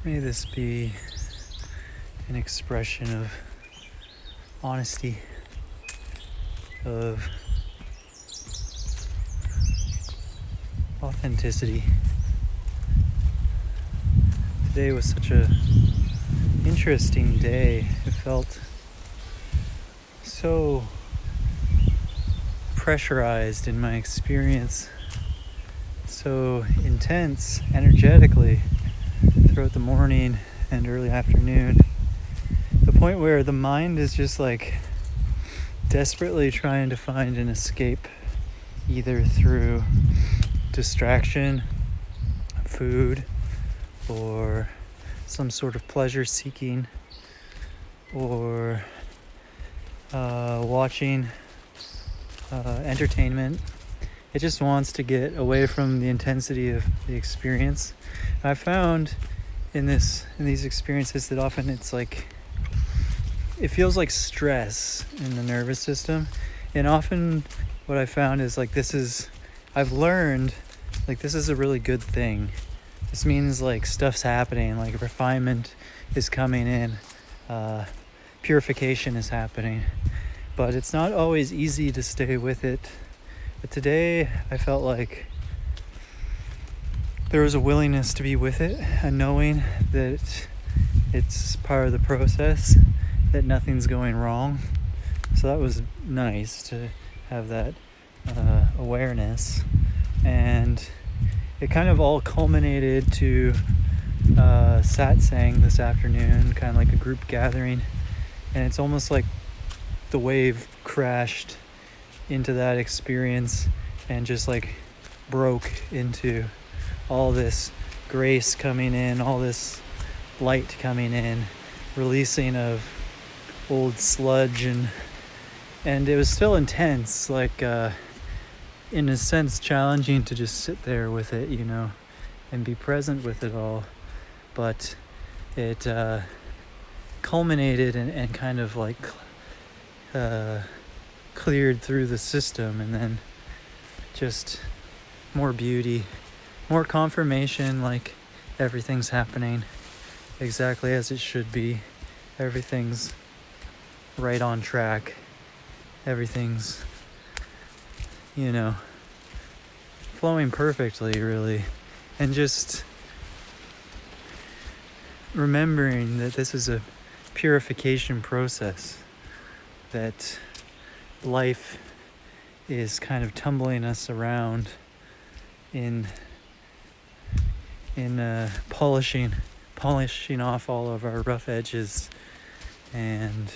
May this be an expression of honesty, of authenticity. Today was such a interesting day. It felt so pressurized in my experience, so intense energetically throughout the morning and early afternoon. The point where the mind is just like desperately trying to find an escape, either through distraction, food, or some sort of pleasure seeking, or watching entertainment. It just wants to get away from the intensity of the experience. I found in these experiences that often it's like it feels like stress in the nervous system, and often what I found is like I've learned like this is a really good thing. This means like stuff's happening, like refinement is coming in, purification is happening, but it's not always easy to stay with it. But today I felt like there was a willingness to be with it, and knowing that it's part of the process, that nothing's going wrong. So that was nice to have that awareness. And it kind of all culminated to satsang this afternoon, kind of like a group gathering. And it's almost like the wave crashed into that experience and just like broke into all this grace coming in, all this light coming in, releasing of old sludge, and it was still intense, like in a sense challenging to just sit there with it, and be present with it all. But it culminated and kind of like cleared through the system, and then just more beauty, more confirmation, like everything's happening exactly as it should be. Everything's right on track. Everything's, flowing perfectly, really. And just remembering that this is a purification process, that life is kind of tumbling us around in polishing off all of our rough edges. And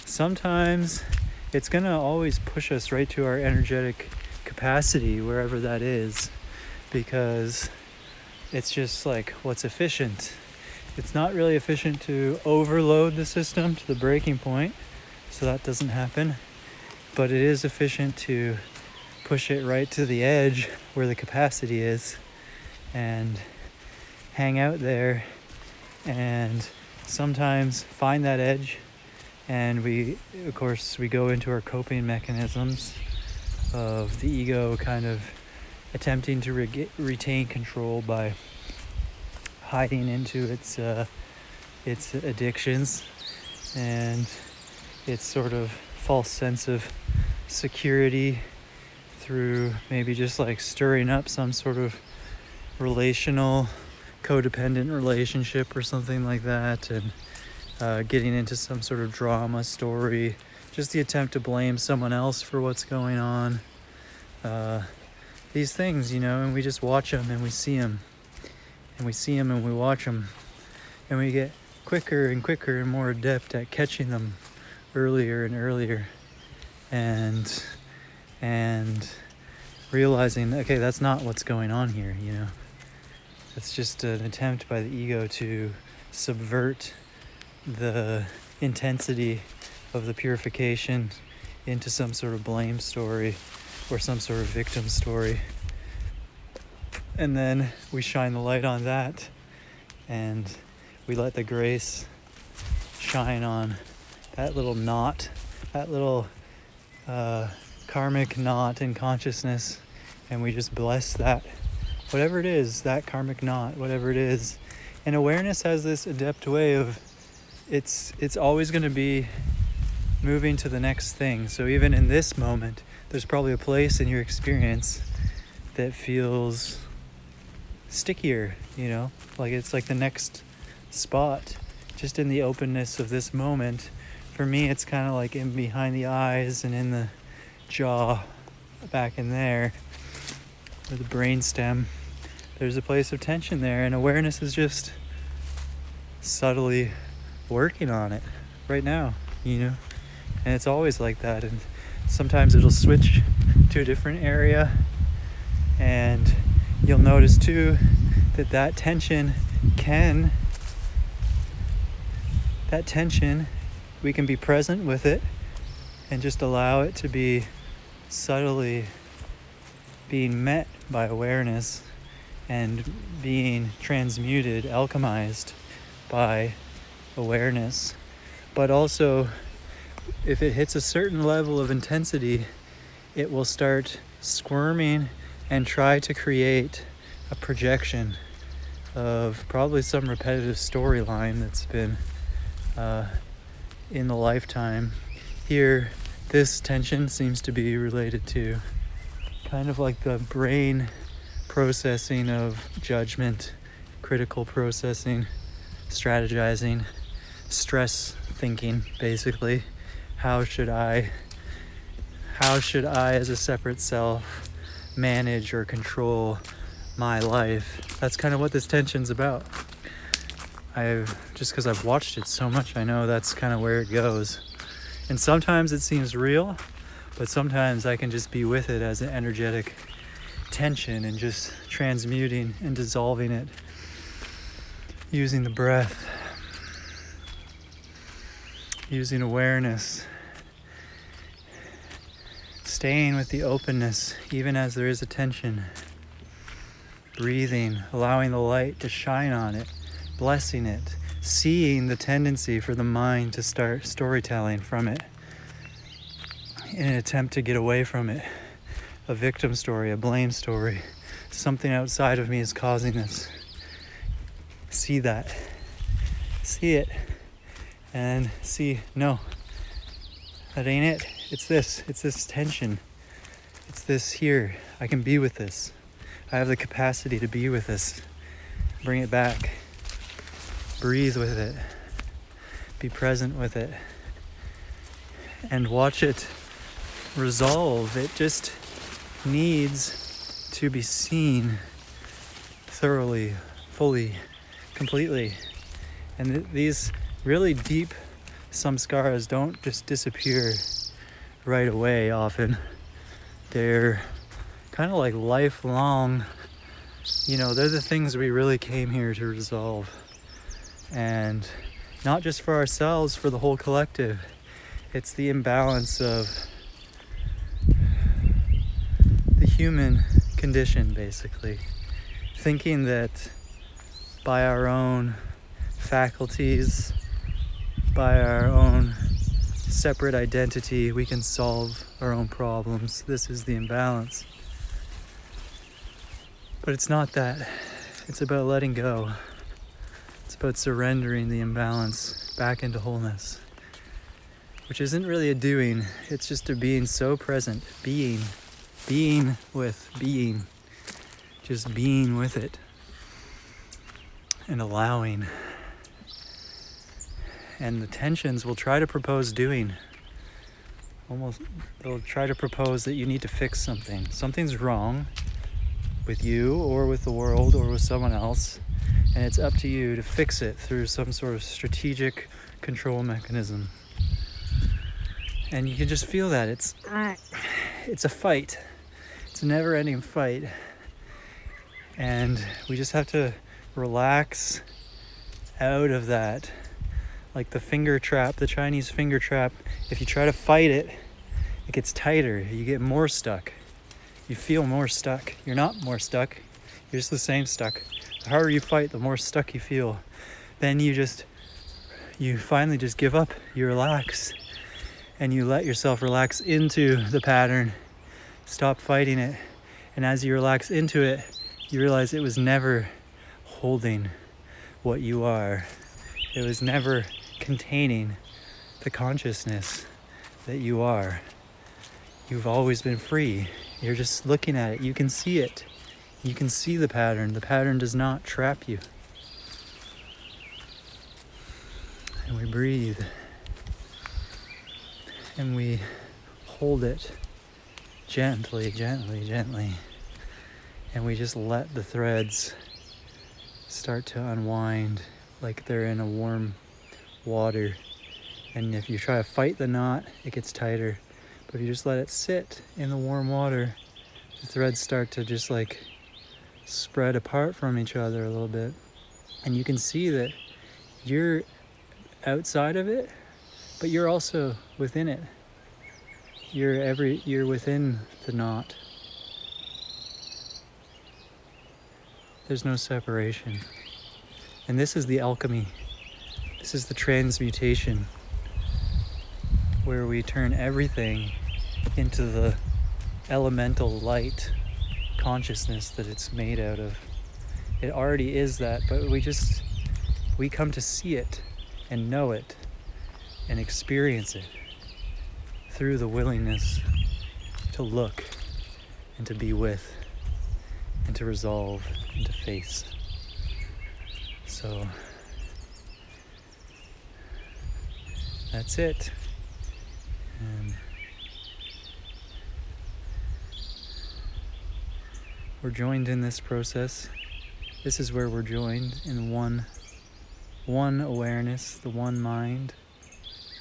sometimes it's going to always push us right to our energetic capacity, wherever that is, because it's just like what's efficient. It's not really efficient to overload the system to the breaking point, so that doesn't happen. But it is efficient to push it right to the edge where the capacity is and hang out there, and sometimes find that edge. And we go into our coping mechanisms of the ego kind of attempting to retain control by hiding into its addictions and its sort of false sense of security through maybe just like stirring up some sort of relational codependent relationship or something like that, and getting into some sort of drama story, just the attempt to blame someone else for what's going on. These things, and we just watch them and we see them. And we see them and we watch them. And we get quicker and quicker and more adept at catching them earlier and earlier. And realizing, okay, that's not what's going on here, It's just an attempt by the ego to subvert the intensity of the purification into some sort of blame story or some sort of victim story. And then we shine the light on that, and we let the grace shine on that little knot, that little karmic knot in consciousness, and we just bless that, whatever it is, that karmic knot, whatever it is, And awareness has this adept way of it's always going to be moving to the next thing. So even in this moment, there's probably a place in your experience that feels stickier, like it's like the next spot, just in the openness of this moment. For me, it's kind of like in behind the eyes and in the jaw, back in there, or the brainstem. There's a place of tension there, and awareness is just subtly working on it right now, and it's always like that. And sometimes it'll switch to a different area, and you'll notice too that tension we can be present with it and just allow it to be subtly being met by awareness and being transmuted, alchemized by awareness. But also, if it hits a certain level of intensity, it will start squirming and try to create a projection of probably some repetitive storyline that's been in the lifetime. Here, this tension seems to be related to kind of like the brain processing of judgment, critical processing, strategizing, stress thinking, basically. How should I as a separate self manage or control my life? That's kind of what this tension's about. Just because I've watched it so much, I know that's kind of where it goes. And sometimes it seems real, but sometimes I can just be with it as an energetic tension and just transmuting and dissolving it using the breath, using awareness, staying with the openness even as there is a tension, breathing, allowing the light to shine on it, blessing it, seeing the tendency for the mind to start storytelling from it in an attempt to get away from it. A victim story, a blame story. Something outside of me is causing this. See that. See it. And see, no, that ain't it. It's this tension. It's this here. I can be with this. I have the capacity to be with this. Bring it back. Breathe with it. Be present with it. And watch it resolve. It just needs to be seen thoroughly, fully, completely. And these really deep samskaras don't just disappear right away often. They're kind of like lifelong, they're the things we really came here to resolve. And not just for ourselves, for the whole collective. It's the imbalance of the human condition, basically. Thinking that by our own faculties, by our own separate identity, we can solve our own problems. This is the imbalance. But it's not that. It's about letting go. It's about surrendering the imbalance back into wholeness, which isn't really a doing. It's just a being so present. Being with being. Just being with it. And allowing. And the tensions will try to propose doing. They'll try to propose that you need to fix something. Something's wrong with you or with the world or with someone else. And it's up to you to fix it through some sort of strategic control mechanism. And you can just feel that. It's a fight. It's a never-ending fight. And we just have to relax out of that. Like the finger trap, the Chinese finger trap. If you try to fight it, it gets tighter. You get more stuck. You feel more stuck. You're not more stuck. You're just the same stuck. The harder you fight, the more stuck you feel. Then you finally just give up. You relax. And you let yourself relax into the pattern. Stop fighting it. And as you relax into it, you realize it was never holding what you are. It was never containing the consciousness that you are. You've always been free. You're just looking at it. You can see it. You can see the pattern. The pattern does not trap you. And we breathe. And we hold it gently, gently, gently. And we just let the threads start to unwind like they're in a warm water. And if you try to fight the knot, it gets tighter. But if you just let it sit in the warm water, the threads start to just like spread apart from each other a little bit. And you can see that you're outside of it, but you're also within it. You're within the knot. There's no separation. And this is the alchemy. This is the transmutation, where we turn everything into the elemental light consciousness that it's made out of. It already is that, but we come to see it and know it and experience it through the willingness to look and to be with and to resolve and to face. So that's it. And we're joined in this process. This is where we're joined in one awareness, the one mind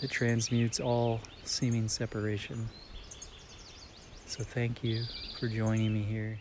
that transmutes all seeming separation. So thank you for joining me here.